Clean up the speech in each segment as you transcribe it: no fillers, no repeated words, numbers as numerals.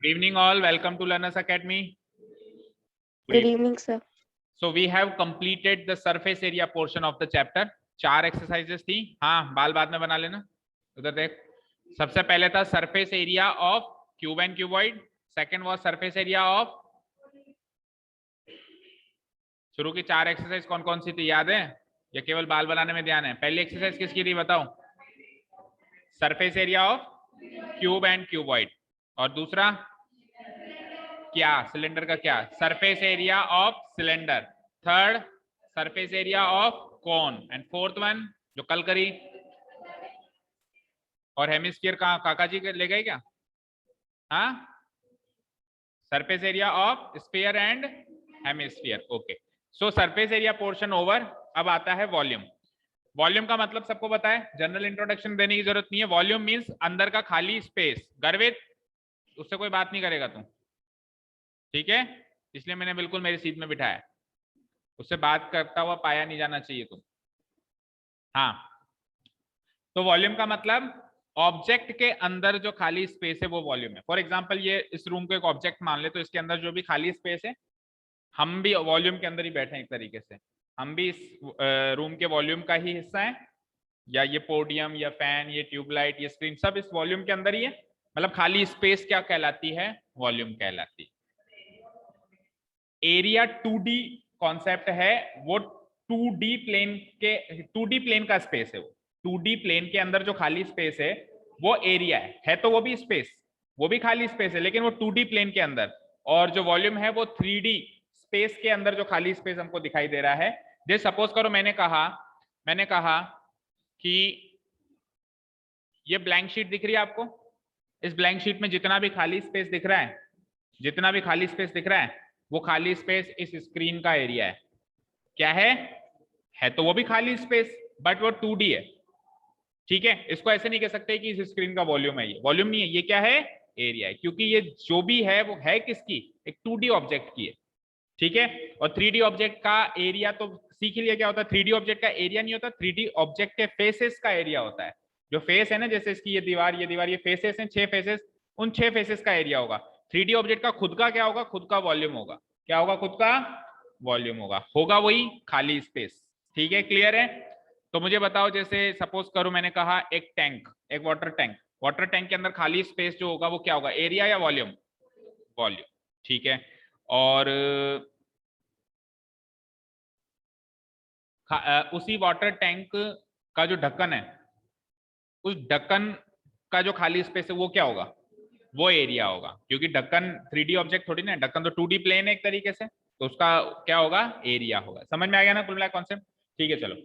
Good evening all, welcome to Learners Academy. Good evening, sir. So we have completed the surface area portion of the chapter. 4 exercises थी. हाँ, बाल बाद में बना लेना. उधर देख. सबसे पहले था surface area of cube and cuboid. Second was surface area of. शुरू की 4 एक्सरसाइज कौन कौन सी थी याद है या केवल बाल बनाने में ध्यान है? पहली एक्सरसाइज किसकी थी बताओ? Surface area of cube and cuboid. और दूसरा क्या? सिलेंडर का क्या? Surface area of cylinder. Third surface area of cone. And fourth one जो कल करी. और हेमिस्फीयर का काका जी ले गए क्या? हाँ, surface area of sphere and hemisphere. Okay, so surface area portion over. अब आता है वॉल्यूम. वॉल्यूम का मतलब सबको पता है, जनरल इंट्रोडक्शन देने की जरूरत नहीं है. वॉल्यूम मींस अंदर का खाली स्पेस. गर्वित उससे कोई बात नहीं करेगा तुम, ठीक है? इसलिए मैंने बिल्कुल मेरी सीट में बिठाया. उससे बात करता हुआ पाया नहीं जाना चाहिए तुम. हाँ, तो वॉल्यूम का मतलब ऑब्जेक्ट के अंदर जो खाली स्पेस है वो वॉल्यूम है. फॉर एग्जांपल ये इस रूम को एक ऑब्जेक्ट मान ले, तो इसके अंदर जो भी खाली स्पेस है हम भी वॉल्यूम के अंदर ही बैठे हैं. एक तरीके से हम भी इस रूम के वॉल्यूम का ही हिस्सा है. या ये पोडियम या फैन, ये ट्यूबलाइट, ये स्क्रीन सब इस वॉल्यूम के अंदर ही है. मतलब खाली स्पेस क्या कहलाती है? वॉल्यूम कहलाती है. एरिया 2D कॉन्सेप्ट है. वो 2D प्लेन का स्पेस है. वो 2D प्लेन के अंदर जो खाली स्पेस है वो एरिया है तो वो भी स्पेस, वो भी खाली स्पेस है, लेकिन वो 2D प्लेन के अंदर. और जो वॉल्यूम है वो 3D स्पेस के अंदर जो खाली स्पेस हमको दिखाई दे रहा है. जैसे सपोज करो मैंने कहा कि ये ब्लैंक शीट दिख रही है आपको. इस ब्लैंक शीट में जितना भी खाली स्पेस दिख रहा है, वो खाली स्पेस इस स्क्रीन का एरिया है. क्या है तो वो भी खाली स्पेस, बट वो 2D है. ठीक है, इसको ऐसे नहीं कह सकते कि इस स्क्रीन का वॉल्यूम है. ये वॉल्यूम नहीं है, ये क्या है? एरिया है. क्योंकि ये जो भी है वो है किसकी? एक 2D ऑब्जेक्ट की है. ठीक है, और 3D ऑब्जेक्ट का एरिया तो सीख लिया क्या होता है. 3D ऑब्जेक्ट का एरिया नहीं होता, 3D ऑब्जेक्ट के फेसेस का एरिया होता है. जो फेस है ना, जैसे इसकी ये दीवार, ये फेसेस हैं, 6 फेसेस. उन 6 फेसेस का एरिया होगा. 3D ऑब्जेक्ट का खुद का क्या होगा? खुद का वॉल्यूम होगा. क्या होगा? खुद का वॉल्यूम होगा वही खाली स्पेस. ठीक है, क्लियर है? तो मुझे बताओ, जैसे सपोज करो मैंने कहा एक टैंक, एक वाटर टैंक के अंदर खाली स्पेस जो होगा वो क्या होगा? एरिया या वॉल्यूम? वॉल्यूम. ठीक है, और उसी वाटर टैंक का जो ढक्कन है, उस ढक्कन का जो खाली स्पेस है वो क्या होगा? वो एरिया होगा. क्योंकि ढक्कन 3D ऑब्जेक्ट थोड़ी ना, ढक्कन तो 2D प्लेन है एक तरीके से, तो उसका क्या होगा? एरिया होगा. समझ में आ गया ना कुल मिला कॉन्सेप्ट? ठीक है, चलो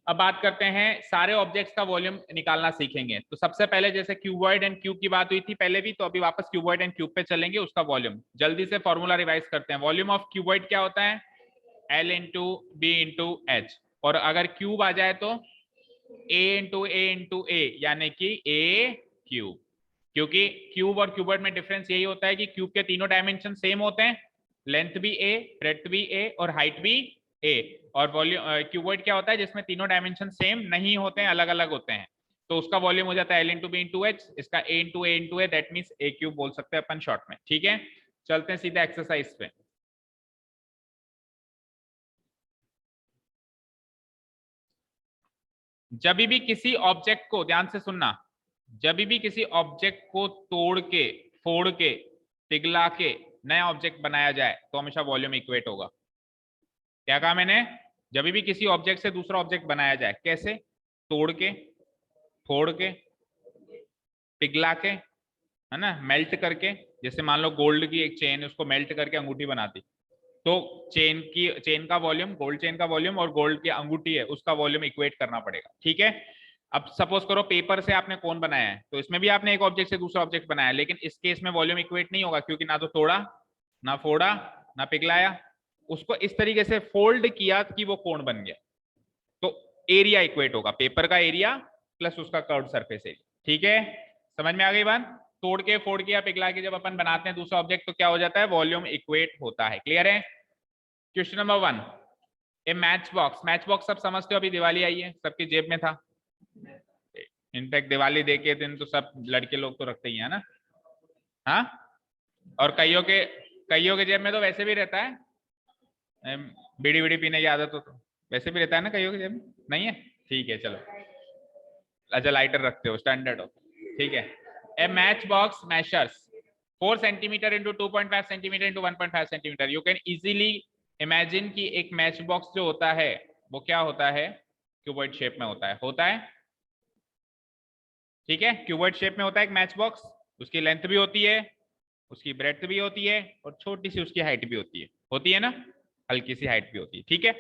अब बात करते हैं. सारे ऑब्जेक्ट्स का वॉल्यूम निकालना सीखेंगे. तो सबसे पहले जैसे क्यूबॉइड एंड क्यूब की बात हुई थी पहले भी, तो अभी वापस क्यूबॉइड एंड क्यूब पे चलेंगे. उसका वॉल्यूम जल्दी से फॉर्मूला रिवाइज करते हैं. वॉल्यूम ऑफ क्यूबॉइड क्या होता है? L into B into H. और अगर क्यूब आ जाए तो A इंटू ए यानी कि A क्यूब. क्योंकि क्यूब और क्यूबॉइड में डिफरेंस यही होता है कि क्यूब के तीनों डायमेंशन सेम होते हैं. लेंथ भी A, ब्रेड्थ भी A और हाइट भी A. और वॉल्यूम क्यूबॉइड क्या होता है? जिसमें तीनों डायमेंशन सेम नहीं होते हैं, अलग अलग होते हैं. तो उसका वॉल्यूम हो जाता है L into B into H. इसका A into A that means A cube बोल सकते हैं अपन शॉर्ट में. ठीक है, चलते हैं सीधे एक्सरसाइज पे. जब भी किसी ऑब्जेक्ट को, ध्यान से सुनना, जब भी किसी ऑब्जेक्ट को तोड़ के, फोड़ के, पिघला के नया ऑब्जेक्ट बनाया जाए तो हमेशा वॉल्यूम इक्वेट होगा. क्या कहा मैंने? जब भी किसी ऑब्जेक्ट से दूसरा ऑब्जेक्ट बनाया जाए, कैसे? तोड़ के, फोड़ के, पिघला के, है ना, मेल्ट करके. जैसे मान लो गोल्ड की एक चेन, उसको मेल्ट करके अंगूठी बनाती, तो चेन का वॉल्यूम, गोल्ड चेन का वॉल्यूम और गोल्ड की अंगूठी है उसका वॉल्यूम इक्वेट करना पड़ेगा. ठीक है, अब सपोज करो पेपर से आपने कोन बनाया है, तो इसमें भी आपने एक ऑब्जेक्ट से दूसरा ऑब्जेक्ट बनाया, लेकिन इस केस में वॉल्यूम इक्वेट नहीं होगा, क्योंकि ना तो तोड़ा, ना फोड़ा, ना पिघलाया. उसको इस तरीके से फोल्ड किया कि वो कोन बन गया. तो एरिया इक्वेट होगा, पेपर का एरिया प्लस उसका कर्व्ड सरफेस एरिया. ठीक है, समझ में आ गई बात? तोड़ के, फोड़ के या पिघला के जब अपन बनाते हैं दूसरा ऑब्जेक्ट, तो क्या हो जाता है? वॉल्यूम इक्वेट होता है. क्लियर है? क्वेश्चन नंबर 1, ए मैच बॉक्स सब समझते हो. अभी दिवाली आई है, सबकी जेब में था. इनफैक्ट दिवाली दे के दिन तो सब लड़के लोग तो रखते ही है ना. हाँ, और कईयों के जेब में तो वैसे भी रहता है, बीड़ी बीड़ी पीने की आदत हो तो वैसे भी रहता है ना कईयों के जेब में, नहीं है? ठीक है चलो, अच्छा लाइटर रखते हो, स्टैंडर्ड हो, ठीक है। A match box measures 4 centimetre into 2.5 centimetre into 1.5 centimetre. You can easily imagine कि एक मैच बॉक्स जो होता है वो क्या होता है, क्यूबॉइड शेप में होता है, ठीक है, क्यूबॉइड शेप में होता है एक मैच बॉक्स। उसकी लेंथ भी होती है, उसकी ब्रेड्थ भी होती है, और छोटी सी उसकी हाइट भी होती है ना, हल्की सी हाइट भी होती है, ठीक है।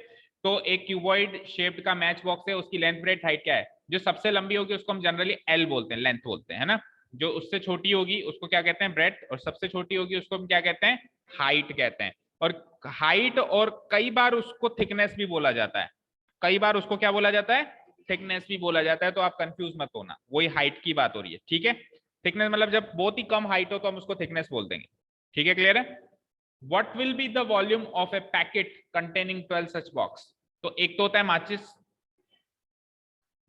तो एक क्यूबॉइड शेप्ड का मैच बॉक्स है, उसकी लेंथ ब्रेड्थ हाइट क्या है? जो सबसे लंबी होगी उसको हम जनरली एल बोलते हैं, लेंथ बोलते हैं, है ना। जो उससे छोटी होगी उसको क्या कहते हैं? ब्रेड्थ। और सबसे छोटी होगी उसको हम क्या कहते हैं? हाइट कहते हैं। और हाइट, और कई बार उसको थिकनेस भी बोला जाता है, कई बार उसको क्या बोला जाता है? थिकनेस भी बोला जाता है। तो आप कंफ्यूज मत होना, वही हाइट की बात हो रही है, ठीक है। थिकनेस मतलब जब बहुत ही कम हाइट हो तो हम उसको थिकनेस बोल देंगे, ठीक है, क्लियर है। What will be the volume of a packet containing 12 such box? तो एक तो होता है माचिस।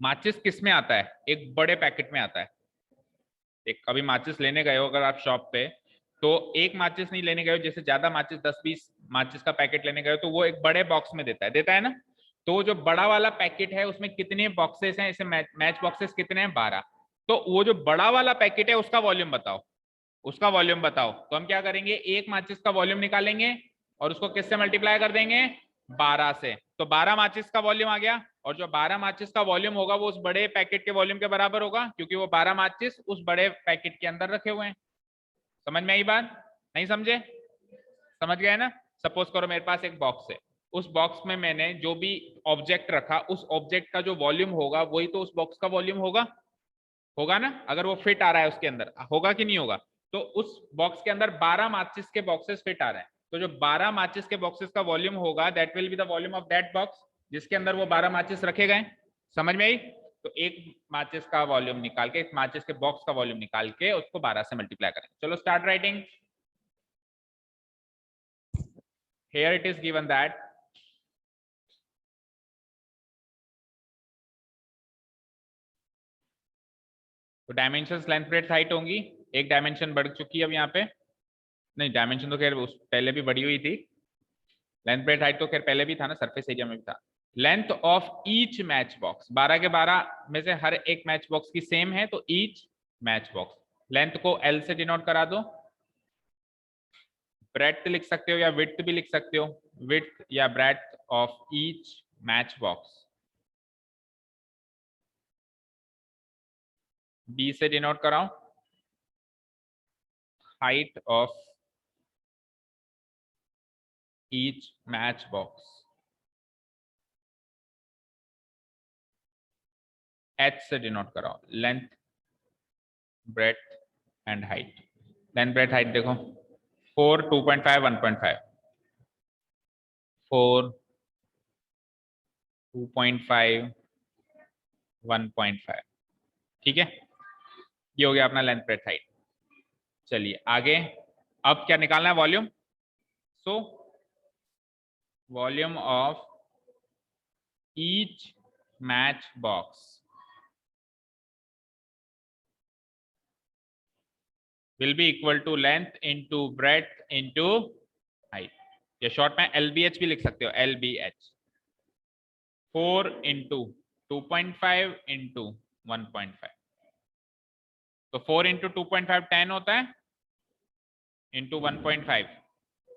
माचिस किस में आता है? एक बड़े पैकेट में आता है। एक कभी माचिस लेने गए हो अगर आप शॉप पे, तो एक माचिस नहीं लेने गए हो, जैसे ज्यादा माचिस 10-20 माचिस का पैकेट लेने गए हो तो वो एक बड़े बॉक्स में देता है ना। तो जो बड़ा वाला पैकेट है उसमें कितने बॉक्सेस हैं? इसे मैच बॉक्सेस कितने हैं? 12। तो वो जो बड़ा वाला पैकेट है उसका वॉल्यूम बताओ, उसका वॉल्यूम बताओ। तो हम क्या करेंगे, एक माचिस का वॉल्यूम निकालेंगे और उसको किससे मल्टीप्लाई कर देंगे? 12 से। तो 12 माचिस का वॉल्यूम आ गया, और जो 12 माचिस का वॉल्यूम होगा वो उस बड़े पैकेट के वॉल्यूम के बराबर होगा, क्योंकि वो 12 माचिस उस बड़े पैकेट के अंदर रखे हुए हैं। समझ में आई बात? नहीं समझे? समझ गए ना। सपोज करो मेरे पास एक बॉक्स है, उस बॉक्स में मैंने जो भी ऑब्जेक्ट रखा, उस ऑब्जेक्ट का जो वॉल्यूम होगा वही तो उस बॉक्स का वॉल्यूम होगा ना। अगर वो फिट आ रहा है उसके अंदर, होगा कि नहीं होगा? तो उस बॉक्स के अंदर 12 माचिस के बॉक्सेस फिट आ रहे हैं, तो जो 12 माचिस के बॉक्सेस का वॉल्यूम होगा that will be the volume of that box जिसके अंदर वो 12 माचिस रखे गए। समझ में आई? तो एक माचिस का वॉल्यूम निकाल के, एक माचिस के बॉक्स का वॉल्यूम निकाल के उसको 12 से मल्टीप्लाई करें। चलो start writing. Here it is given that तो डायमेंशंस लेंथ ब्रेड्थ हाइट होंगी। एक डायमेंशन बढ़ चुकी है अब यहाँ पे, नहीं डायमेंशन तो खैर उस पहले भी बढ़ी हुई थी, लेंथ ब्रेड्थ हाइट तो खैर पहले भी था ना, सरफेस एरिया में भी था। Length of each match box, 12 के 12 में से हर एक मैच बॉक्स की सेम है, तो ईच मैच बॉक्स लेंथ को एल से डिनोट करा दो। ब्रेड्थ लिख सकते हो या विड्थ भी लिख सकते हो, विड्थ या breadth of each match box B से डिनोट कराओ। Height of each match box H से डिनोट कराओ। Length, breadth and height. Length breadth height देखो, 4, 2.5, 1.5, 4, 2.5, 1.5, ठीक है। ये हो गया अपना लेंथ ब्रेड्थ हाइट। चलिए आगे, अब क्या निकालना है? Volume. So volume of each match box will be equal to length into breadth into height, या शॉर्ट में LBH भी लिख सकते हो, LBH। 4 into 2.5 into 1.5, तो 4 into 2.5 10 होता है, into 1.5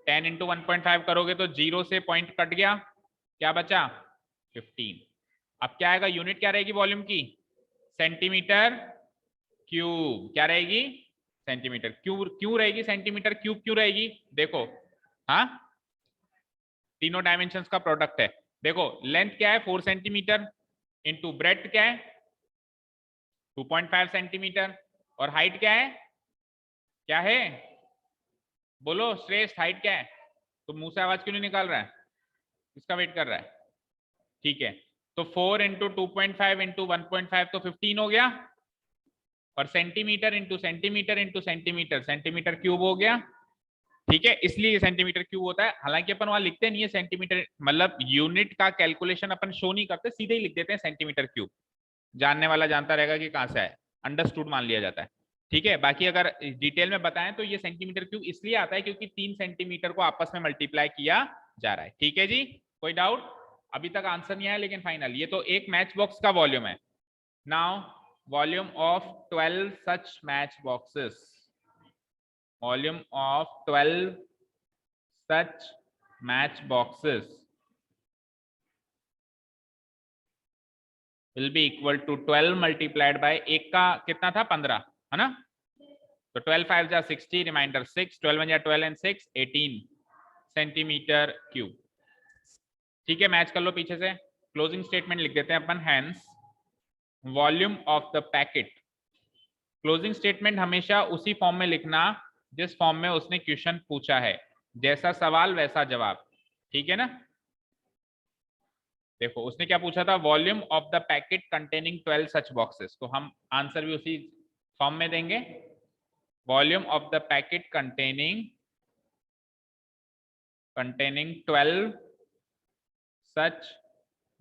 10 into 1.5 करोगे तो 0 से पॉइंट कट गया, क्या बचा? 15। अब क्या आएगा? यूनिट क्या रहेगी वॉल्यूम की? Centimetre cube. क्या रहेगी? Centimetre cube. क्यों रहेगी सेंटीमीटर क्यूब? क्यों रहेगी? देखो, हाँ, तीनों डायमेंशंस का प्रोडक्ट है। देखो लेंथ क्या है? 4 सेंटीमीटर, इंटू ब्रेड्थ क्या है? 2.5 सेंटीमीटर, और हाइट क्या है? क्या है? बोलो श्रेष्ठ, हाइट क्या है? तो मुंह से आवाज क्यों नहीं निकाल रहा है? किसका वेट कर रहा है? ठीक है, तो 4 इंटू 2.5 इंटू 1.5 तो 15 हो गया, और centimetre into centimetre into centimetre, centimetre cube हो गया, ठीक है। इसलिए ये सेंटीमीटर क्यूब होता है। हालांकि अपन वहां लिखते नहीं है सेंटीमीटर, मतलब यूनिट का कैलकुलेशन अपन शो नहीं करते, सीधे ही लिख देते हैं सेंटीमीटर क्यूब। जानने वाला जानता रहेगा कि कहां से आए, अंडरस्टूड मान लिया जाता है, ठीक है, बाकी अगर डिटेल में बताएं तो ये सेंटीमीटर क्यूब इसलिए आता है क्योंकि 3 सेंटीमीटर को आपस में मल्टीप्लाई किया जा रहा है। ठीक है जी, कोई डाउट? अभी तक आंसर नहीं आया लेकिन फाइनल, ये तो एक मैच बॉक्स का वॉल्यूम है। Now volume of 12 such match boxes, volume of 12 such match boxes will be equal to 12 multiplied by, एक का कितना था 15 है ना, तो 12 5 जा 60, रिमाइंडर 6, 12 1 जा 12 एंड 6 18 सेंटीमीटर क्यूब। ठीक है, मैच कर लो पीछे से। क्लोजिंग स्टेटमेंट लिख देते हैं अपन, hence volume of the packet. Closing statement हमेशा उसी फॉर्म में लिखना जिस फॉर्म में उसने क्वेश्चन पूछा है, जैसा सवाल वैसा जवाब। ठीक है ना, देखो उसने क्या पूछा था, volume of the packet containing 12 such boxes, तो हम आंसर भी उसी फॉर्म में देंगे, volume of the packet containing 12 such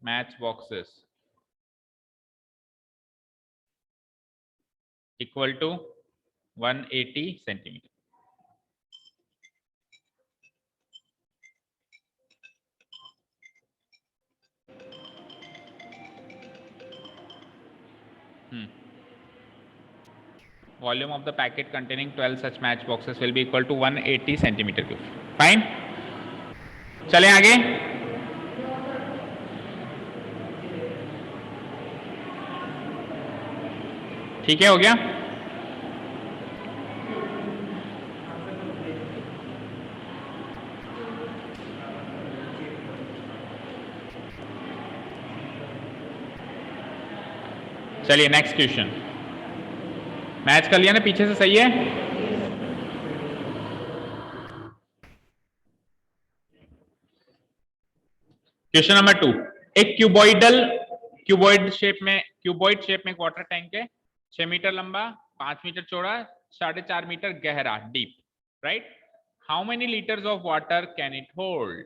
match boxes equal to 180 centimeter। Volume of the packet containing 12 such match boxes will be equal to 180 centimeter cube। Fine, चलें आगे। ठीक है, हो गया। चलिए नेक्स्ट क्वेश्चन, मैच कर लिया ना पीछे से, सही है। क्वेश्चन नंबर 2, एक क्यूबॉइड शेप में एक वाटर टैंक है, 6 मीटर लंबा, 5 मीटर चौड़ा, 4.5 मीटर गहरा, deep, right. How many litres of water can it hold?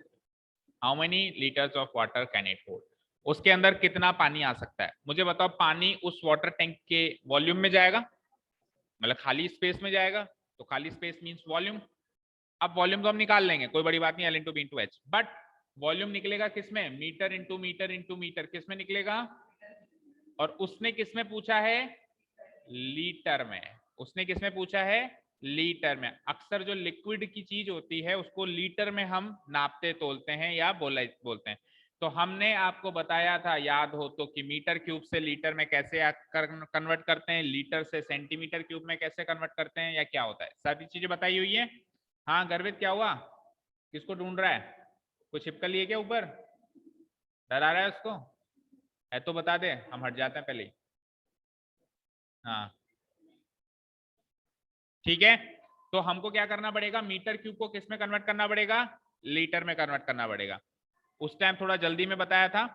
How many litres of water can it hold? उसके अंदर कितना पानी आ सकता है? मुझे बताओ, पानी उस वाटर टैंक के वॉल्यूम में जाएगा, मतलब खाली स्पेस में जाएगा, तो खाली स्पेस मींस वॉल्यूम। अब वॉल्यूम तो हम निकाल लेंगे, कोई बड़ी बात नहीं, L into B into H, but volume निकलेगा किसमें? Metre into metre into metre, किसमें निकलेगा? और उसने किसमें पूछा है? लीटर में। उसने किसमें पूछा है? लीटर में। अक्सर जो लिक्विड की चीज होती है उसको लीटर में हम नापते तोलते हैं या बोलते हैं। तो हमने आपको बताया था, याद हो तो, कि मीटर क्यूब से लीटर में कैसे कन्वर्ट करते हैं, लीटर से सेंटीमीटर क्यूब में कैसे कन्वर्ट करते हैं, या क्या होता है, सारी चीजें बताई हुई है। हाँ गर्वित, क्या हुआ? किसको ढूंढ रहा है? कुछ छिपकली है क्या ऊपर? डर आ रहा है उसको? है तो बता दे, हम हट जाते हैं पहले ही। हाँ ठीक है, तो हमको क्या करना पड़ेगा, मीटर क्यूब को किस में कन्वर्ट करना पड़ेगा? लीटर में कन्वर्ट करना पड़ेगा। उस टाइम थोड़ा जल्दी में बताया था,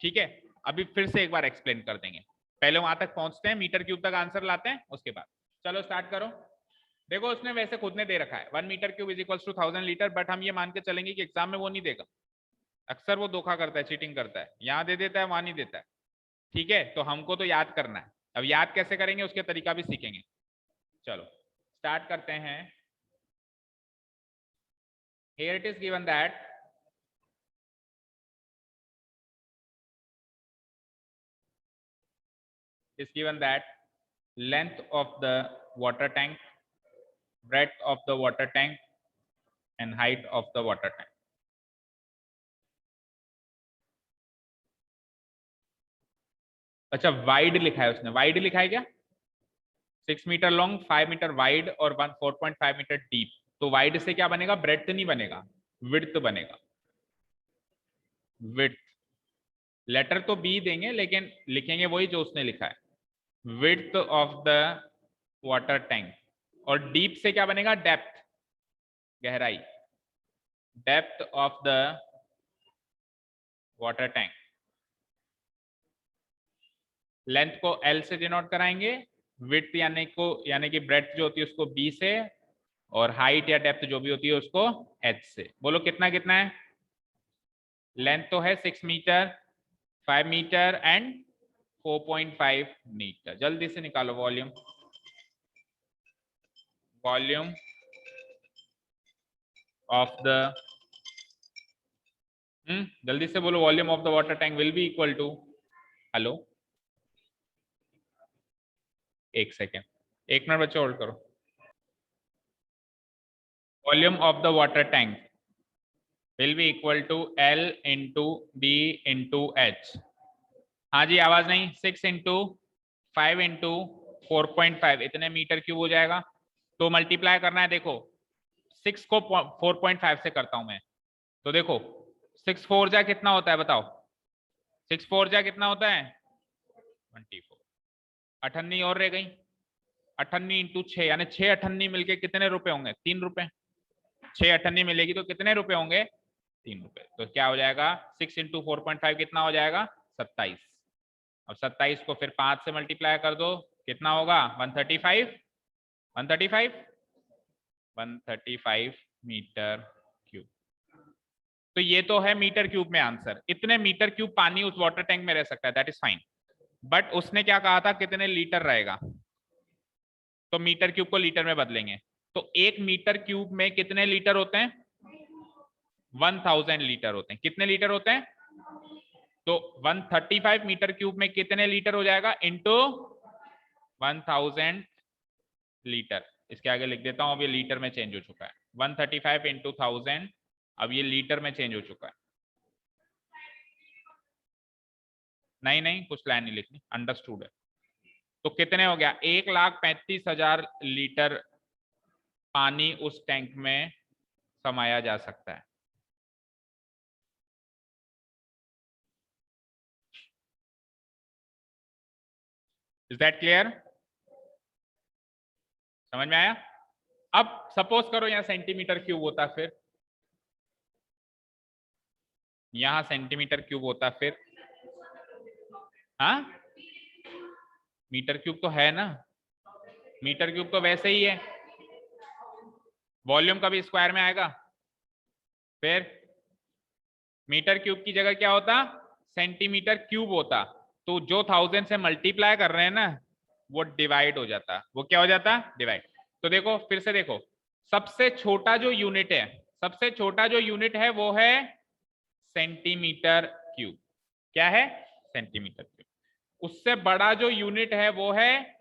ठीक है, अभी फिर से एक बार एक्सप्लेन कर देंगे। पहले वहां तक पहुंचते हैं, मीटर क्यूब तक आंसर लाते हैं, उसके बाद चलो स्टार्ट करो। देखो उसने वैसे खुद ने दे रखा है 1 metre cube is equals to 1000 litre, but हम ये मान के चलेंगे कि एग्जाम में वो नहीं देगा, अक्सर वो धोखा करता है, चीटिंग करता है, यहाँ दे देता है वहां नहीं देता है। ठीक है, तो हमको तो याद करना है, अब याद कैसे करेंगे उसके तरीका भी सीखेंगे। चलो स्टार्ट करते हैं। Here it is given that length of the water tank, breadth of the water tank and height of the water tank। अच्छा वाइड लिखा है उसने, वाइड लिखा है क्या? 6 मीटर लॉन्ग, 5 मीटर वाइड और 4.5 मीटर डीप। तो वाइड से क्या बनेगा? ब्रेड्थ नहीं बनेगा, विड्थ बनेगा। विड्थ, लेटर तो बी देंगे लेकिन लिखेंगे वही जो उसने लिखा है, width of the water tank. और डीप से क्या बनेगा? डेप्थ, गहराई, depth of the water tank. Length को L से डिनोट कराएंगे, विड्थ यानी कि ब्रेड्थ जो होती है उसको B से, और हाइट या डेप्थ जो भी होती है उसको H से। बोलो कितना कितना है? लेंथ तो है 6 मीटर, 5 मीटर एंड 4.5 मीटर। जल्दी से निकालो वॉल्यूम। वॉल्यूम ऑफ द जल्दी से बोलो, volume of the water tank will be equal to, hello एक सेकेंड, एक मिनट बच्चे होल्ड करो। Volume of the water tank will be equal to L into B into H। हाँ जी, आवाज नहीं। 6 इंटू 5 इंटू 4.5 इतने मीटर क्यूब हो जाएगा। तो मल्टीप्लाई करना है, देखो 6 को 4.5 से करता हूं मैं, तो देखो 6 4 जा कितना होता है बताओ, 6 4 जा कितना होता है 24। अठन्नी और रह गई, अठन्नी इंटू 6 यानी 6 अठन्नी मिलके कितने रुपए होंगे, 3 रुपए। 6 अठन्नी मिलेगी तो कितने रुपए होंगे, 3 रुपए। तो क्या हो जाएगा 6 इंटू 4.5 कितना हो जाएगा 27। अब 27 को फिर 5 से मल्टीप्लाई कर दो, कितना होगा 135 मीटर क्यूब। तो ये तो है मीटर क्यूब में आंसर, इतने मीटर क्यूब पानी उस वाटर टैंक में रह सकता है, दैट इज फाइन। बट उसने क्या कहा था कितने लीटर रहेगा, तो मीटर क्यूब को लीटर में बदलेंगे। तो 1 मीटर क्यूब में कितने लीटर होते हैं, 1000 लीटर होते हैं। कितने लीटर होते हैं, तो 135 मीटर क्यूब में कितने लीटर हो जाएगा, इंटू 1000 लीटर। इसके आगे लिख देता हूं, अब ये लीटर में चेंज हो चुका है, 135 इंटू 1000, अब ये लीटर में चेंज हो चुका है। नहीं नहीं, कुछ लाइन नहीं लिखनी, अंडरस्टूड है। तो कितने हो गया, 1,35,000 लीटर पानी उस टैंक में समाया जा सकता है। इज दैट क्लियर, समझ में आया। अब सपोज करो यहां सेंटीमीटर क्यूब होता, फिर यहां सेंटीमीटर क्यूब होता, फिर हाँ मीटर क्यूब तो है ना, मीटर क्यूब तो वैसे ही है, वॉल्यूम का भी स्क्वायर में आएगा। फिर मीटर क्यूब की जगह क्या होता, सेंटीमीटर क्यूब होता। तो जो 1000 से मल्टीप्लाई कर रहे हैं ना, वो डिवाइड हो जाता, वो क्या हो जाता, डिवाइड। तो देखो फिर से देखो, सबसे छोटा जो यूनिट है, सबसे छोटा जो यूनिट है वो है सेंटीमीटर क्यूब। क्या है, सेंटीमीटर क्यूब। उससे बड़ा जो यूनिट है वो है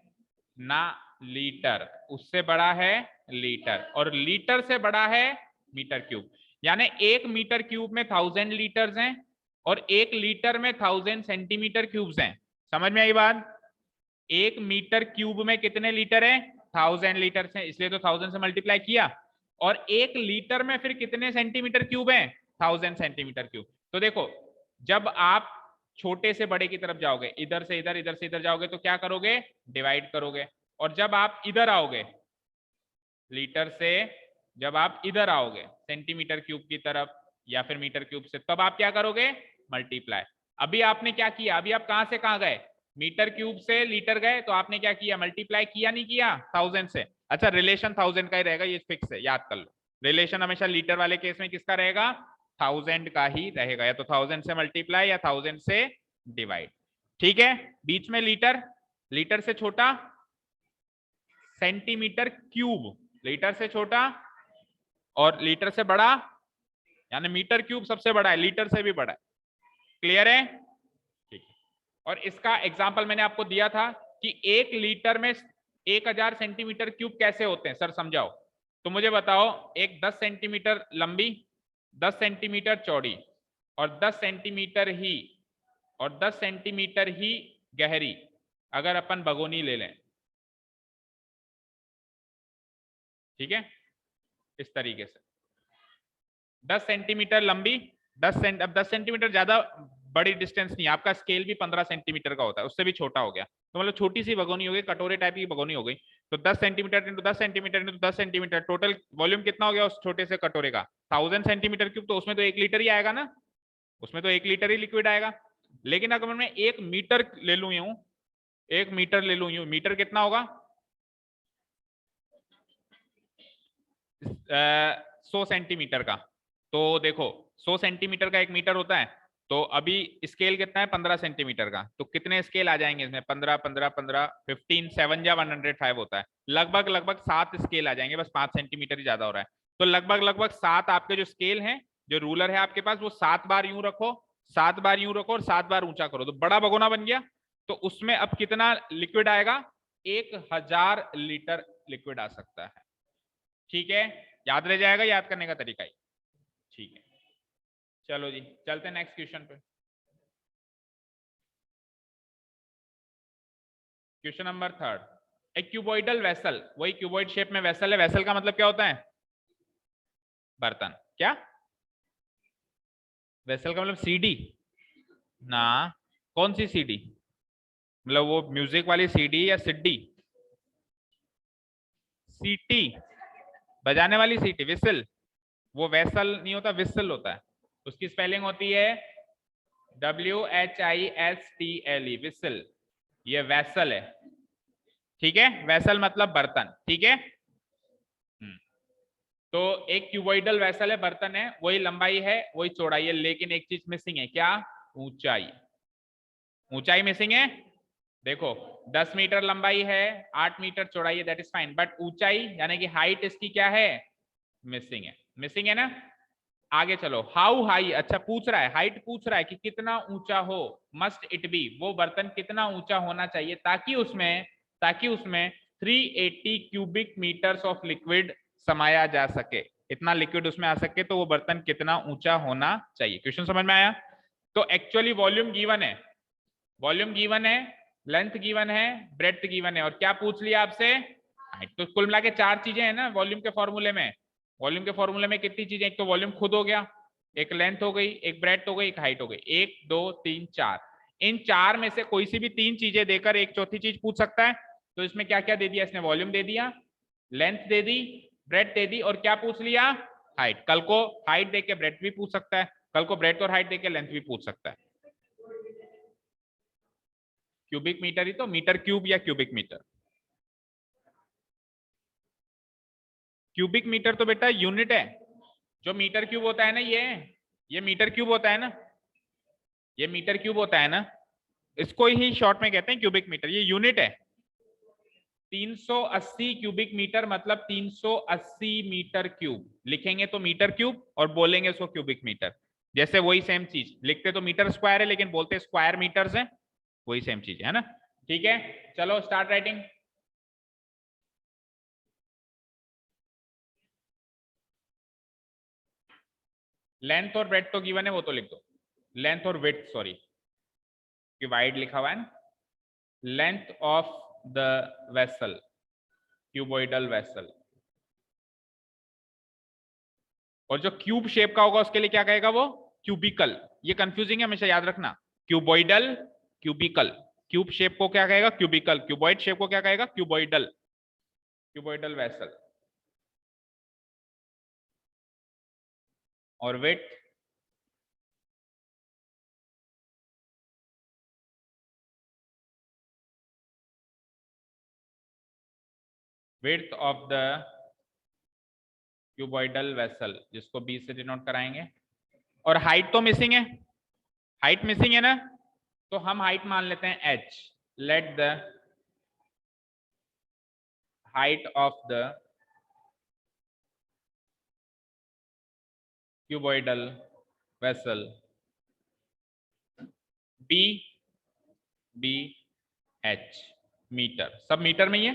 ना लीटर, उससे बड़ा है लीटर, और लीटर से बड़ा है मीटर क्यूब। यानी 1 मीटर क्यूब में 1000 लीटर्स हैं, और 1 लीटर में 1000 सेंटीमीटर क्यूब्स हैं। समझ में आई बात, 1 मीटर क्यूब में कितने लीटर है, 1000 लीटर हैं, इसलिए तो 1000 से मल्टीप्लाई किया। और 1 लीटर में फिर कितने सेंटीमीटर क्यूब हैं, 1000 सेंटीमीटर क्यूब। तो देखो जब आप छोटे से बड़े की तरफ जाओगे, इधर से इधर, इधर से इधर जाओगे, तो क्या करोगे, डिवाइड करोगे। और जब आप इधर आओगे, लीटर से जब आप इधर आओगे सेंटीमीटर क्यूब की तरफ या फिर मीटर क्यूब से, तब आप क्या करोगे, मल्टीप्लाई। अभी आपने क्या किया, अभी आप कहां से कहां गए, मीटर क्यूब से लीटर गए, तो आपने क्या किया, मल्टीप्लाई किया नहीं किया 1000 से। अच्छा रिलेशन 1000 का ही रहेगा, ये फिक्स है, याद कर लो। रिलेशन हमेशा लीटर वाले केस में किसका रहेगा, 1000 का ही रहेगा, या तो 1000 से मल्टीप्लाई या 1000 से डिवाइड। ठीक है, बीच में लीटर, लीटर से छोटा सेंटीमीटर क्यूब, लीटर से छोटा, और लीटर से बड़ा यानी मीटर क्यूब सबसे बड़ा है, लीटर से भी बड़ा है। क्लियर है, ठीक है। और इसका एग्जांपल मैंने आपको दिया था कि 1 लीटर में 1000 सेंटीमीटर क्यूब कैसे होते हैं, सर समझाओ। तो मुझे बताओ, एक 10 सेंटीमीटर लंबी, 10 सेंटीमीटर चौड़ी, और 10 सेंटीमीटर ही, और 10 सेंटीमीटर ही गहरी अगर अपन भगोनी ले लें, ठीक है, इस तरीके से 10 सेंटीमीटर लंबी, अब 10 सेंटीमीटर ज्यादा बड़ी डिस्टेंस नहीं है, आपका स्केल भी 15 सेंटीमीटर का होता है, उससे भी छोटा हो गया, तो मतलब छोटी सी भगोनी हो गई, कटोरे टाइप की भगोनी हो गई। तो 10 centimetre into 10 centimetre into 10 centimetre, total volume कितना हो गया उस छोटे से कटोरे का, 1000 सेंटीमीटर क्यूब। तो उसमें तो 1 लीटर ही आएगा ना, उसमें तो 1 लीटर ही लिक्विड आएगा। लेकिन अगर मैं 1 मीटर ले लू, यूं 1 मीटर ले लू, यूं मीटर कितना होगा, 100 सेंटीमीटर का। तो देखो 100 सेंटीमीटर का 1 मीटर होता है, तो अभी स्केल कितना है 15 सेंटीमीटर का, तो कितने स्केल आ जाएंगे इसमें? 15 15 15 15 7 या 105 होता है, लगभग लगभग 7 स्केल आ जाएंगे, बस 5 सेंटीमीटर ही ज्यादा हो रहा है। तो लगभग लगभग 7 आपके जो स्केल हैं, जो रूलर है आपके पास, वो 7 बार यूं रखो, 7 बार यूं रखो और 7 बार ऊंचा करो, तो बड़ा भगोना बन गया। तो उसमें अब कितना लिक्विड आएगा? 1000 लीटर लिक्विड आ सकता है। ठीक है, याद रह जाएगा, याद करने का तरीका ही। ठीक है, चलो जी चलते हैं नेक्स्ट क्वेश्चन पे। क्वेश्चन नंबर 3, एक क्यूबॉइडल वेसल, वही क्यूबॉइड शेप में वेसल है। वेसल का मतलब क्या होता है? बर्तन। क्या वेसल का मतलब? सीडी ना, कौन सी सीडी? मतलब वो म्यूजिक वाली सीडी या सिड्डी? सीटी, बजाने वाली सीटी, विसल। वो वेसल नहीं होता, विसल होता है। उसकी स्पेलिंग होती है WHISTLE, विसल। ये वेसल है, ठीक है, वेसल मतलब बर्तन, ठीक है। तो एक क्यूबॉइडल वेसल है, बर्तन है, वही लंबाई है वही चौड़ाई है, लेकिन एक चीज मिसिंग है। क्या? ऊंचाई। ऊंचाई मिसिंग है। देखो 10 मीटर लंबाई है, 8 मीटर चौड़ाई है, दैट इज फाइन, बट ऊंचाई यानी कि हाइट इसकी क्या है? मिसिंग है। मिसिंग है ना। आगे चलो, हाउ हाई, अच्छा पूछ रहा है, हाइट पूछ रहा है कि कितना ऊंचा हो। मस्ट इट बी, वो बर्तन कितना ऊंचा होना चाहिए ताकि उसमें 380 क्यूबिक मीटर्स ऑफ लिक्विड समाया जा सके। इतना लिक्विड उसमें आ सके, तो वो बर्तन कितना ऊंचा होना चाहिए। क्वेश्चन समझ में आया? तो एक्चुअली वॉल्यूम गिवन है, वॉल्यूम गिवन है, लेंथ गिवन है, ब्रेड्थ गिवन है, और क्या पूछ लिया आपसे? हाइट। तो कुल मिला के 4 चीजें हैं ना वॉल्यूम के फॉर्मूले में। वॉल्यूम के फॉर्मूले में कितनी चीजें? एक तो वॉल्यूम खुद हो गया, एक लेंथ हो गई, एक ब्रेड्थ हो गई, एक हाइट हो गई। 1 2 3 4, इन 4 में से कोई सी भी 3 चीजें देकर एक चौथी चीज पूछ सकता है। तो इसमें क्या क्या दे दिया इसने? वॉल्यूम दे दिया, लेंथ दे दी, ब्रेड्थ दे दी, और क्या पूछ लिया? हाइट। कल को हाइट देके ब्रेड्थ भी पूछ सकता है, कल को ब्रेड्थ और हाइट देके लेंथ भी पूछ सकता है। क्यूबिक मीटर ही तो, मीटर क्यूब या क्यूबिक मीटर? क्यूबिक मीटर तो बेटा यूनिट है। जो मीटर क्यूब होता है ना, ये मीटर क्यूब होता है ना, ये मीटर क्यूब होता है ना, इसको ही शॉर्ट में कहते हैं क्यूबिक मीटर, ये यूनिट है। 380 क्यूबिक मीटर मतलब 380 मीटर क्यूब, लिखेंगे तो मीटर क्यूब और बोलेंगे उसको क्यूबिक मीटर। जैसे वही सेम चीज, लिखते तो मीटर स्क्वायर है लेकिन बोलते स्क्वायर मीटर्स है, वही सेम चीज है ना। ठीक है, चलो स्टार्ट राइटिंग। लेंथ और ब्रेड्थ तो गिवन है, वो तो लिख दो। लेंथ और विड्थ, सॉरी, वाइड लिखा हुआ है। Length of the vessel, cuboidal vessel. और जो क्यूब शेप का होगा उसके लिए क्या कहेगा वो? क्यूबिकल। ये कंफ्यूजिंग है, हमेशा याद रखना। Cuboidal, cubicle. क्यूब शेप को क्या कहेगा? क्यूबिकल। क्यूबॉइड शेप को क्या कहेगा? क्यूबॉइडल। Cuboidal vessel. और width, width of the cuboidal vessel, जिसको बी से डिनोट कराएंगे। और हाइट तो मिसिंग है, हाइट मिसिंग है ना, तो हम हाइट मान लेते हैं h। Let the height of the cuboidal vessel be, be h metre, सब मीटर में ही है।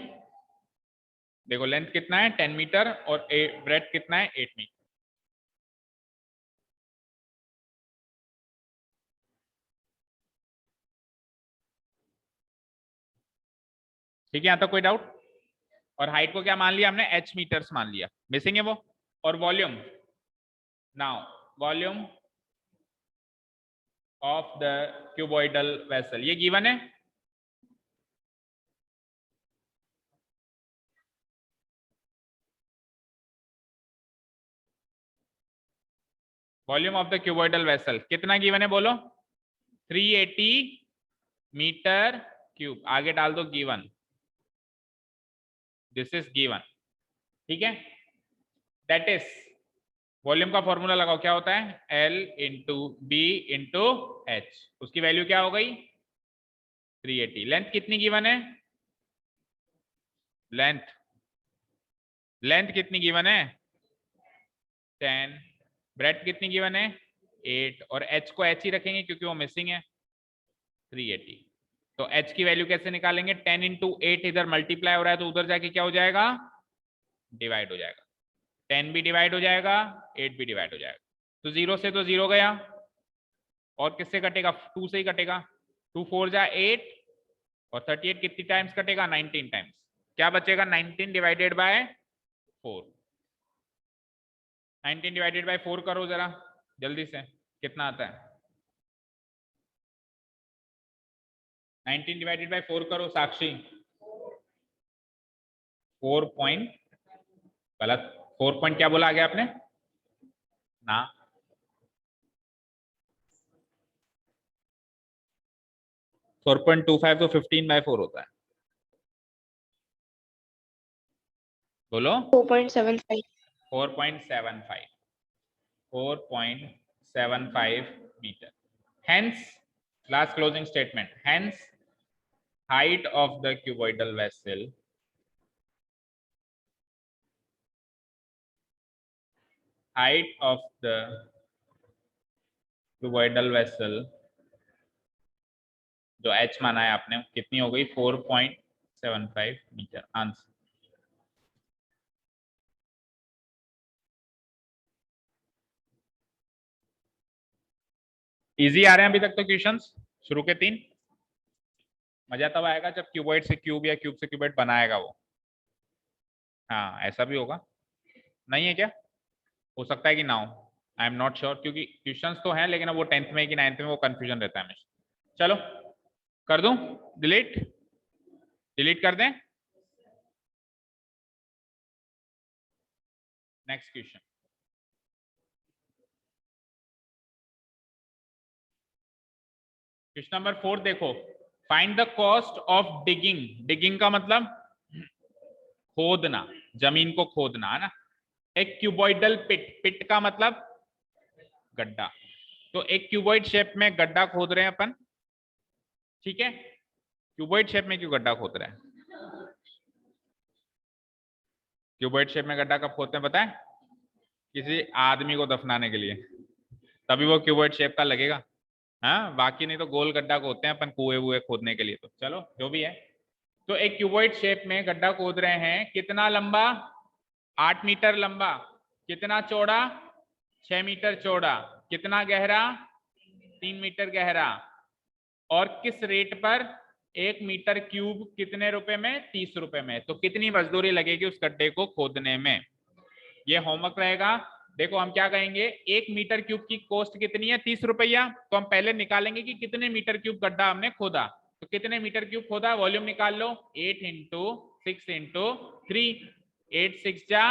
देखो लेंथ कितना है 10 मीटर और ब्रेड्थ कितना है 8 मीटर। ठीक है, यहां तक कोई डाउट? और हाइट को क्या मान लिया हमने? h मीटर्स मान लिया, मिसिंग है वो। और volume, now volume of the cuboidal vessel, ये गिवन है। Volume of the cuboidal vessel कितना गिवन है बोलो? 380 मीटर क्यूब। आगे डाल दो गिवन, दिस इज गिवन, ठीक है। दैट इज वॉल्यूम का फॉर्मूला लगाओ, क्या होता है, L into B into H. उसकी वैल्यू क्या हो गई, 380। लेंथ कितनी गिवन है, लेंथ कितनी गिवन है, 10। ब्रेथ कितनी गिवन है, 8। और h को h ही रखेंगे क्योंकि वो मिसिंग है, 380। तो h की वैल्यू कैसे निकालेंगे, 10 इंटू 8 इधर मल्टीप्लाई हो रहा है तो उधर जाके क्या हो जाएगा, डिवाइड हो जाएगा। 10 भी डिवाइड हो जाएगा, 8 भी डिवाइड हो जाएगा। तो 0 से तो 0 गया, और किससे कटेगा, 2 से ही कटेगा। 2 4 जा 8, और 38 कितनी टाइम्स कटेगा, 19 टाइम्स। क्या बचेगा, 19 डिवाइडेड बाय 4। 19 डिवाइडेड बाय 4 करो जरा जल्दी से, कितना आता है, 19 डिवाइडेड बाय 4 करो साक्षी। 4 पॉइंट, गलत, 4 पॉइंट क्या बोला आगे आपने ना, 4.25 तो 15 बाय 4 होता है, बोलो 4.75 4.75 4.75 meter. Hence, last closing statement. Hence, height of the cuboidal vessel जो h माना है आपने कितनी हो गई, 4.75 मीटर। आंसर इजी आ रहे हैं अभी तक तो क्वेश्चंस, शुरू के 3। मजा तब आएगा जब क्यूबॉइड से क्यूब या क्यूब से क्यूबॉइड बनाएगा वो। हाँ ऐसा भी होगा, नहीं है क्या, हो सकता है कि ना हो, आई एम नॉट श्योर, क्योंकि क्वेश्चंस तो हैं लेकिन अब वो 10th में कि 9th में वो कंफ्यूजन रहता है हमेशा। चलो कर दूं, डिलीट कर दें। नेक्स्ट क्वेश्चन, क्वेश्चन नंबर 4 देखो। Find the cost of digging का मतलब खोदना, जमीन को खोदना है ना। एक क्यूबॉइडल पिट का मतलब गड्ढा। तो एक क्यूबॉइड शेप में गड्ढा खोद रहे हैं अपन, ठीक है। क्यूबॉइड शेप में क्यों गड्ढा खोद रहे हैं, क्यूबॉइड शेप में गड्ढा कब खोदते हैं पता है, किसी आदमी को दफनाने के लिए, तभी वो क्यूबॉइड शेप का लगेगा। हाँ बाकी नहीं तो गोल गड्ढा खोदते हैं अपन कुएं वुए खोदने के लिए। तो चलो जो भी है, तो एक क्यूबॉइड शेप में गड्ढा खोद रहे हैं, कितना लंबा, 8 मीटर लंबा, कितना चौड़ा, 6 मीटर चौड़ा, कितना गहरा, 3 मीटर गहरा, और किस रेट पर, 1 मीटर क्यूब कितने रुपए में, 30 रुपए में। तो कितनी मजदूरी लगेगी उस गड्ढे को खोदने में, ये होमवर्क रहेगा। देखो हम क्या कहेंगे, 1 मीटर क्यूब की कॉस्ट कितनी है, 30 रुपया। तो हम पहले निकालेंगे कि कितने मीटर क्यूब गड्ढा हमने खोदा। तो कितने मीटर क्यूब खोदा, वॉल्यूम निकाल लो, 8 इंटू 6 इंटू 3, 8 6 जा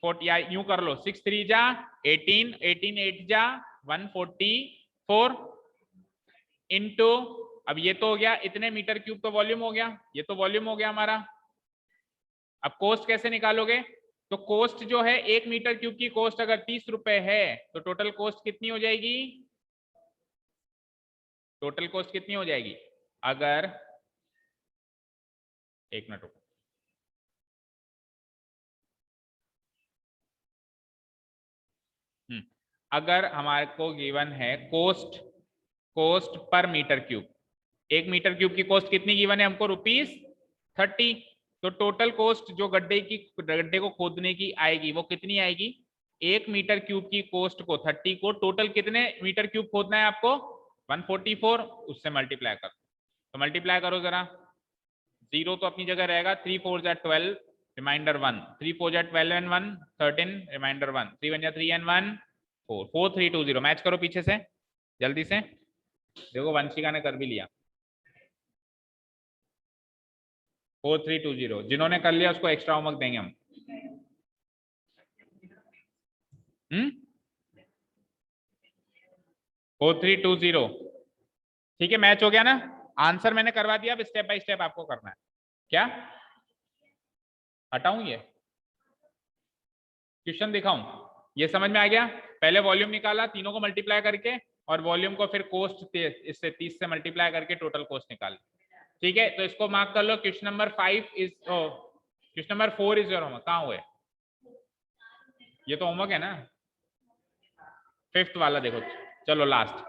40, या यूं कर लो 6 3 जा 18, 18 8 जा 144 इंटू, अब ये तो हो गया इतने मीटर क्यूब, तो वॉल्यूम हो गया, ये तो वॉल्यूम हो गया हमारा। अब कॉस्ट कैसे निकालोगे, तो कॉस्ट जो है 1 मीटर क्यूब की कॉस्ट अगर 30 रुपए है तो टोटल कॉस्ट कितनी हो जाएगी, टोटल कॉस्ट कितनी हो जाएगी, अगर 1 मिनट रुको, अगर हमारे को गिवन है कॉस्ट पर मीटर क्यूब, 1 मीटर क्यूब की कॉस्ट कितनी गिवन है हमको, ₹30। तो टोटल कॉस्ट जो गड्ढे को खोदने की आएगी वो कितनी आएगी, 1 मीटर क्यूब की कॉस्ट को 30 को टोटल कितने मीटर क्यूब खोदना है आपको, 144, उससे मल्टीप्लाई करो। तो मल्टीप्लाई करो जरा, 0 तो अपनी जगह रहेगा, 3 4 जा 12 रिमाइंडर 1, 3 4 जा 12 एंड 1 13 रिमाइंडर 1, 3 1 जा 3 एंड 1 4, 4 3 2 0। मैच करो पीछे से जल्दी से, देखो वंशिका ने कर भी लिया। 4320, जिन्होंने कर लिया उसको एक्स्ट्रा होमवर्क देंगे हम। 4320, ठीक है, मैच हो गया ना। आंसर मैंने करवा दिया, अब स्टेप बाय स्टेप आपको करना है। क्या हटाऊं, ये क्वेश्चन दिखाऊं, ये समझ में आ गया? पहले वॉल्यूम निकाला तीनों को मल्टीप्लाई करके, और वॉल्यूम को फिर कोस्ट इससे 30 से मल्टीप्लाई करके टोटल कोस्ट निकाल। ठीक है, तो इसको मार्क कर लो। Question number 5 is question number 4 is your homework. कहाँ हुए? ये तो होमवर्क है ना, 5th वाला देखो। चलो लास्ट।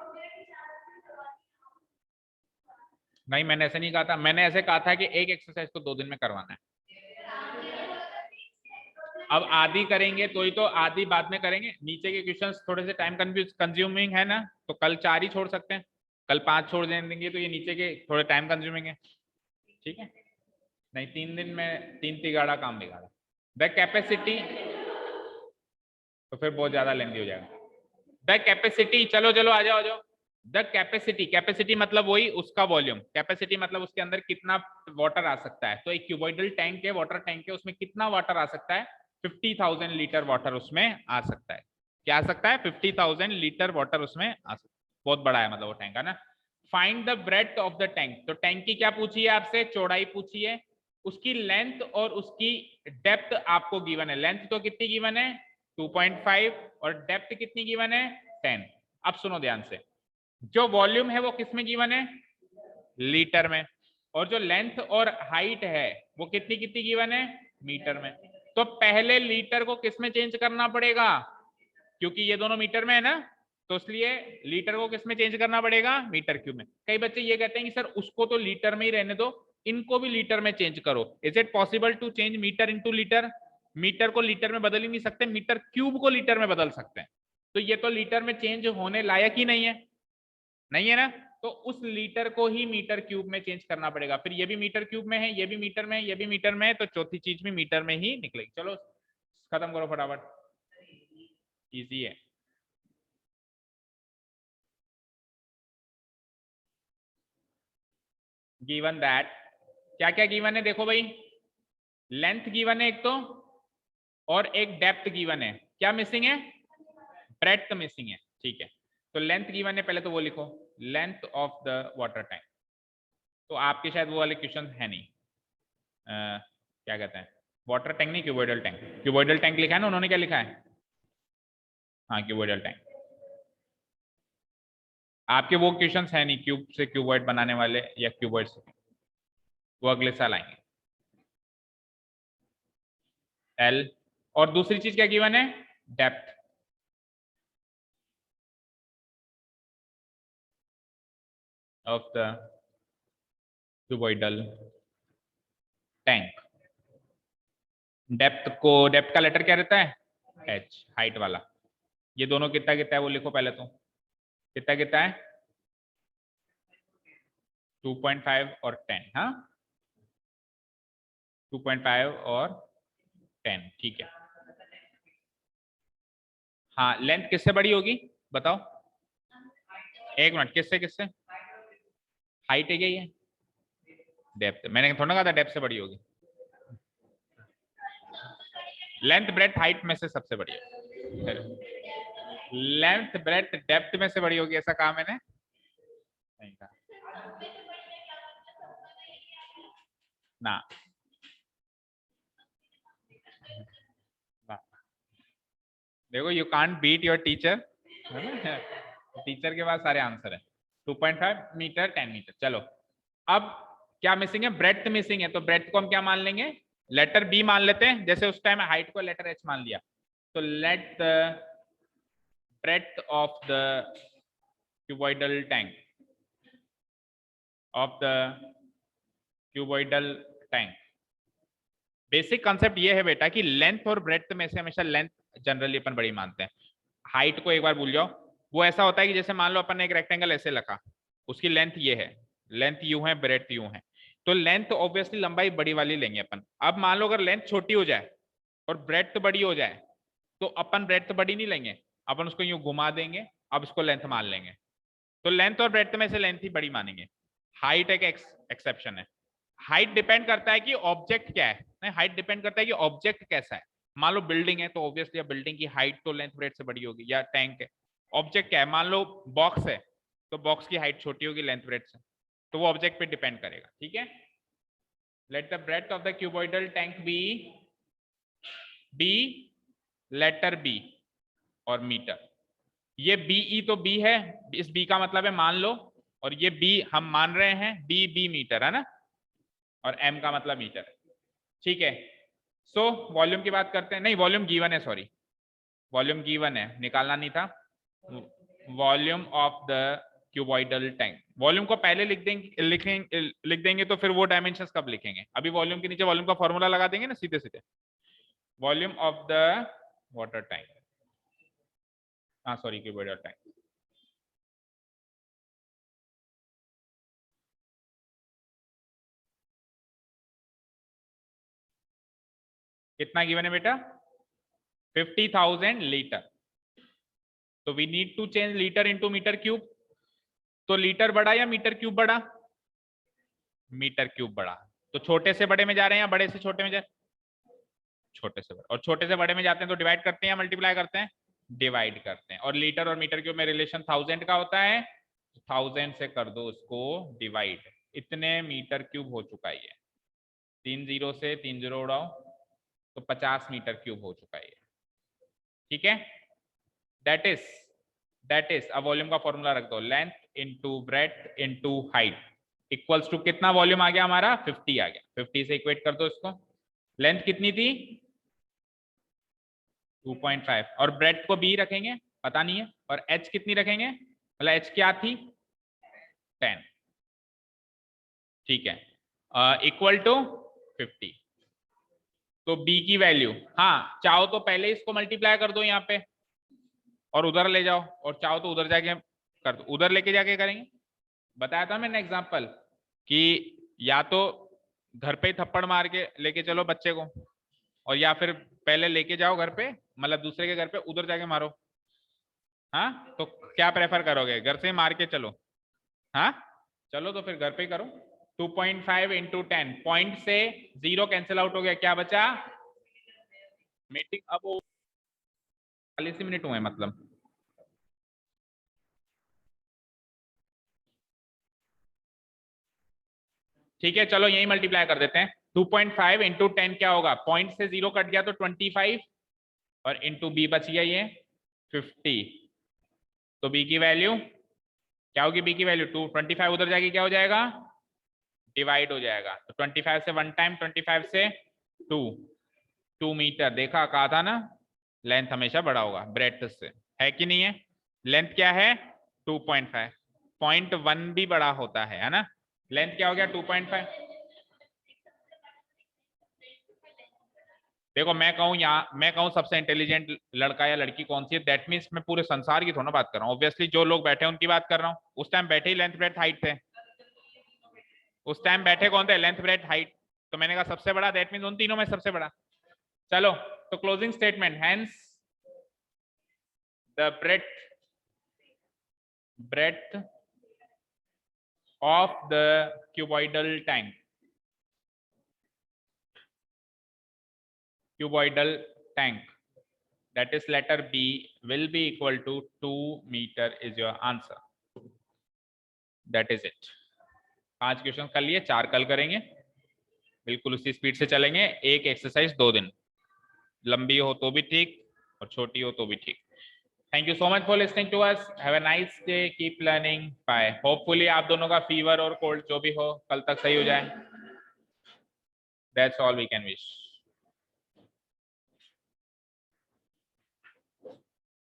नहीं, मैंने ऐसे नहीं कहा था, मैंने ऐसे कहा था कि एक एक्सरसाइज को 2 दिन में करवाना है। अब आधी करेंगे तो ही तो, आधी बाद में करेंगे। नीचे के क्वेश्चंस थोड़े से टाइम कंज्यूमिंग है ना, तो कल 4 ही छोड़ सकते हैं, कल 5 छोड़ देंगे, तो ये नीचे के थोड़े टाइम कंज्यूमिंग है। ठीक है, नहीं 3 दिन में 3 तिगाड़ा काम बिगाड़ा। द कैपेसिटी तो फिर बहुत ज्यादा लेंदी हो जाएगा। द कैपेसिटी, चलो चलो आ जाओ आ जाओ। द कैपेसिटी, कैपेसिटी मतलब वही उसका वॉल्यूम, कैपेसिटी मतलब उसके अंदर कितना वाटर आ सकता है। तो एक क्यूबॉइडल टैंक है, वाटर टैंक है, उसमें कितना वाटर आ सकता है? 50,000 लीटर वाटर उसमें आ सकता है। क्या आ सकता है? 50,000 लीटर वाटर उसमें आ सकता है। बहुत बड़ा है मतलब वो टैंक है ना। Find the breadth of the tank. तो टैंक की क्या पूछी है आपसे? चौड़ाई पूछी है। उसकी लेंथ और उसकी डेप्थ आपको गिवन है। लेंथ तो कितनी गिवन है? 2.5, और डेप्थ कितनी गिवन है? 10। अब सुनो ध्यान से, जो वॉल्यूम है वो किस में गिवन है? लीटर में। और जो लेंथ और हाइट है वो कितनी कितनी गिवन है? मीटर में। तो पहले लीटर को किस में चेंज करना पड़ेगा? क्योंकि ये दोनों मीटर में है ना, तो इसलिए लीटर को किस में चेंज करना पड़ेगा? मीटर क्यूब में। कई बच्चे ये कहते हैं कि सर उसको तो लीटर में ही रहने दो, इनको भी लीटर में चेंज करो। Is it possible to change metre into litre? Metre को लीटर में बदल ही नहीं सकते, मीटर क्यूब को लीटर में बदल सकते हैं। तो ये तो लीटर में चेंज होने लायक ही नहीं है, नहीं है ना। तो उस लीटर को ही मीटर क्यूब में चेंज करना पड़ेगा। फिर ये भी मीटर क्यूब में है, ये भी मीटर में है, ये भी मीटर में है, तो चौथी चीज भी मीटर में ही निकलेगी। चलो खत्म करो फटाफट, इजी है। गिवन दैट, क्या क्या गिवन है देखो भाई। लेंथ गिवन है एक तो, और एक डेप्थ गिवन है। क्या मिसिंग है? ब्रेड्थ मिसिंग है। ठीक है, तो लेंथ गिवन है, पहले तो वो लिखो, length of the water tank. तो आपके शायद वो वाले क्वेश्चन है नहीं। क्या कहते हैं, वाटर टैंक नहीं, क्यूबॉइडल टैंक। क्यूबॉइडल टैंक लिखा है ना उन्होंने, क्या लिखा है? हाँ क्यूबॉइडल टैंक। आपके वो क्वेश्चंस है नहीं क्यूब से क्यूबॉइड बनाने वाले, या क्यूबॉइड से, वो अगले साल आएंगे। एल, और दूसरी चीज क्या गिवन है? Depth. Of the cuboidal tank. Depth का लेटर क्या रहता है? एच, हाइट वाला। ये दोनों कितना कितना है वो लिखो पहले तो। कितना कितना है? 2.5 और 10। हाँ 2.5 और 10, ठीक है। हाँ लेंथ किससे बड़ी होगी बताओ? एक मिनट, किससे किससे? हाइट है क्या ये? डेप्थ, मैंने थोड़ा कहा था डेप्थ से बड़ी होगी। लेंथ ब्रेड्थ हाइट में से सबसे बड़ी है। लेंथ ब्रेड्थ डेप्थ में से बड़ी होगी, ऐसा कहा मैंने नहीं कहा ना। देखो you can't beat your teacher, teacher के पास सारे आंसर है। 2.5 मीटर 10 मीटर। चलो अब क्या मिसिंग है? ब्रेड्थ मिसिंग है, तो ब्रेड्थ को हम क्या मान लेंगे? लेटर बी मान लेते हैं, जैसे उस टाइम हाइट को लेटर एच मान लिया। तो late the breadth of the cuboidal tank, of the cuboidal tank. Basic concept ये है बेटा कि लेंथ और ब्रेड्थ में से हमेशा लेंथ जनरली अपन बड़ी मानते हैं। हाइट को एक बार भूल जाओ। वो ऐसा होता है कि जैसे मान लो अपन ने एक रेक्टेंगल ऐसे रखा, उसकी लेंथ ये है, लेंथ यू है, ब्रेड्थ यू है, तो लेंथ ऑब्वियसली लंबाई बड़ी वाली लेंगे अपन। अब मान लो अगर लेंथ छोटी हो जाए और ब्रेड्थ बड़ी हो जाए, तो अपन ब्रेड्थ बड़ी नहीं लेंगे, अपन उसको यूं घुमा देंगे, अब इसको लेंथ मान लेंगे। तो लेंथ और ब्रेड्थ में से लेंथ ही बड़ी मानेंगे। हाइट एक एक्सेप्शन है। हाइट डिपेंड करता है कि ऑब्जेक्ट क्या है, नहीं हाइट डिपेंड करता है कि ऑब्जेक्ट कैसा है। मान लो बिल्डिंग है, तो ऑब्वियसली बिल्डिंग की हाइट तो लेंथ ब्रेड्थ से बड़ी होगी, या टैंक है। ऑब्जेक्ट क्या है? मान लो बॉक्स है, तो बॉक्स की हाइट छोटी होगी लेंथ ब्रेड्थ से, तो वो ऑब्जेक्ट पे डिपेंड करेगा। ठीक है, let the breadth of the cuboidal tank be letter B, और मीटर। ये बीई तो बी है, इस बी का मतलब है मान लो, और ये बी हम मान रहे हैं बी मीटर है ना, और एम का मतलब मीटर है। ठीक है, सो वॉल्यूम की बात करते हैं, नहीं वॉल्यूम गिवन है, सॉरी वॉल्यूम गिवन है, निकालना नहीं था। Volume of the cuboidal tank, volume को पहले लिख देंगे तो फिर वो डायमेंशंस कब लिखेंगे, अभी वॉल्यूम के नीचे वॉल्यूम का फॉर्मूला लगा देंगे ना सीधे सीधे। Volume of the water tank, हाँ सॉरी क्यूबॉइडल टैंक, कितना गिवन है बेटा, 50,000 लीटर। तो we need to change litre into metre cube. तो लीटर बड़ा या मीटर क्यूब बड़ा, मीटर क्यूब बड़ा। तो छोटे से बड़े में जा रहे हैं या बड़े से छोटे में जा, छोटे से बड़े, और छोटे से बड़े में जाते हैं तो डिवाइड करते हैं या मल्टीप्लाई करते हैं, डिवाइड करते हैं। और लीटर और मीटर क्यूब में रिलेशन 1000 का होता है, 1000 से कर दो उसको डिवाइड, इतने मीटर क्यूब हो चुका है ये, 3 0 से 3 0 उड़ाओ तो 50 मीटर क्यूब हो चुका है ये। ठीक है, दैट इज अब वॉल्यूम का फॉर्मूला रख दो, length into breadth into height equals to कितना वॉल्यूम आ गया हमारा, 50 आ गया। 50 से इक्वेट कर दो इसको। लेंथ कितनी थी 2.5, और ब्रेड्थ को बी रखेंगे पता नहीं है, और एच कितनी रखेंगे, मतलब एच क्या थी 10। ठीक है, इक्वल टू 50। तो बी की वैल्यू, हाँ चाहो तो पहले इसको मल्टीप्लाई कर दो यहाँ पे और उधर ले जाओ, और चाहो तो उधर जाके कर दो, उधर लेके जाके करेंगे। बताया था मैंने एग्जांपल कि या तो घर पे ही थप्पड़ मार के लेके चलो बच्चे को, और या फिर पहले लेके जाओ घर पे, मतलब दूसरे के घर पे, उधर जाके मारो। हाँ तो क्या प्रेफर करोगे, घर से मार के चलो, हाँ चलो तो फिर घर पे ही करो। 2.5 इंटू 10, पॉइंट से 0 कैंसिल आउट हो गया, क्या बचा, मीटिंग अब 40 मिनट हुए मतलब। ठीक है चलो यही मल्टीप्लाई कर देते हैं। 2.5 इंटू 10 क्या होगा, पॉइंट से 0 कट गया तो 25, और इंटू बी बच गया ये 50। तो बी की वैल्यू क्या होगी, बी की वैल्यू 25 उधर जाके क्या हो जाएगा, डिवाइड हो जाएगा। तो 25 से 1 टाइम, 25 से 2 मीटर। देखा, कहा था ना लेंथ हमेशा बड़ा होगा ब्रेड्थ से, है कि नहीं है। लेंथ क्या है 2.5, 0.1 भी बड़ा होता है ना। लेंथ क्या हो गया 2.5। देखो मैं कहूँ यहाँ, मैं कहूँ सबसे इंटेलिजेंट लड़का या लड़की कौन सी है, दैट मीन्स मैं पूरे संसार की थोड़ा बात कर रहा हूँ, ऑब्वियसली जो लोग बैठे हैं उनकी बात कर रहा हूँ। उस टाइम बैठे ही लेंथ ब्रेड्थ हाइट थे, उस टाइम बैठे कौन थे, लेंथ ब्रेड्थ हाइट। तो मैंने कहा सबसे बड़ा, दैट मीन्स उन तीनों में सबसे बड़ा। चलो तो closing statement, hence the breadth of the cuboidal tank, that is letter B will be equal to 2 meter is your answer. That is it. 5 question कर लिए, 4 कल करेंगे, बिल्कुल उसी स्पीड से चलेंगे। एक एक्सरसाइज 2 दिन, लंबी हो तो भी ठीक और छोटी हो तो भी ठीक। Thank you so much for listening to us, have a nice day, keep learning, bye. Hopefully आप दोनों का फीवर और कोल्ड जो भी हो कल तक सही हो जाए। That's all we can wish.